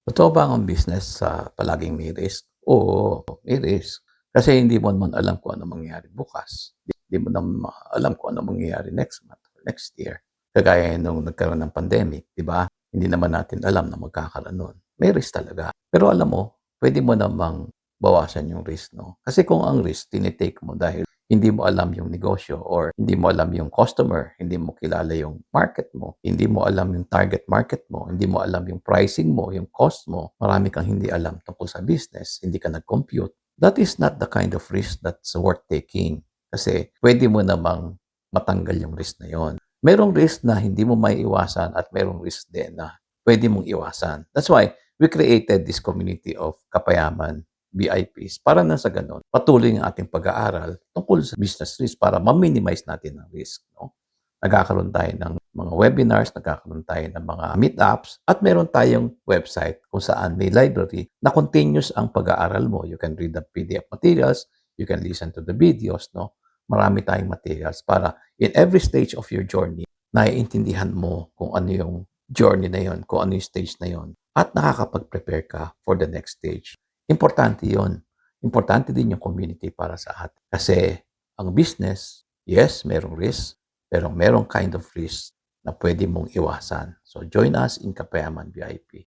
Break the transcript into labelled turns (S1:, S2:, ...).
S1: Totoo ba ang business sa palaging may risk? Oo, may risk. Kasi hindi mo naman alam kung ano mangyayari bukas. Hindi mo naman alam kung ano mangyayari next month or next year. Kagaya nung nagkaroon ng pandemic, 'di ba? Hindi naman natin alam na magkakaroon nun. May risk talaga. Pero alam mo, pwede mo namang bawasan yung risk, no? Kasi kung ang risk tinitake mo dahil hindi mo alam yung negosyo or hindi mo alam yung customer, hindi mo kilala yung market mo, hindi mo alam yung target market mo, hindi mo alam yung pricing mo, yung cost mo, marami kang hindi alam tungkol sa business, hindi ka nag-compute. That is not the kind of risk that's worth taking. Kasi pwede mo namang matanggal yung risk na yon. Merong risk na hindi mo maiiwasan at merong risk din na pwede mong iwasan. That's why we created this community of Kapayaman VIPs para na sa gano'n, patuloy ang ating pag-aaral tungkol sa business risk para ma-minimize natin ang risk, no? Nagkakaroon tayo ng mga webinars, nagkakaroon tayo ng mga meetups, at meron tayong website kung saan may library na continuous ang pag-aaral mo. You can read the PDF materials, you can listen to the videos, no? Marami tayong materials para in every stage of your journey, naiintindihan mo kung ano yung journey na yon, kung ano yung stage na yon, at nakakapag-prepare ka for the next stage. Importante yon. Importante din yung community para sa atin. Kasi ang business, yes, merong risk, pero merong kind of risk na pwede mong iwasan. So join us in Kapayaman VIP.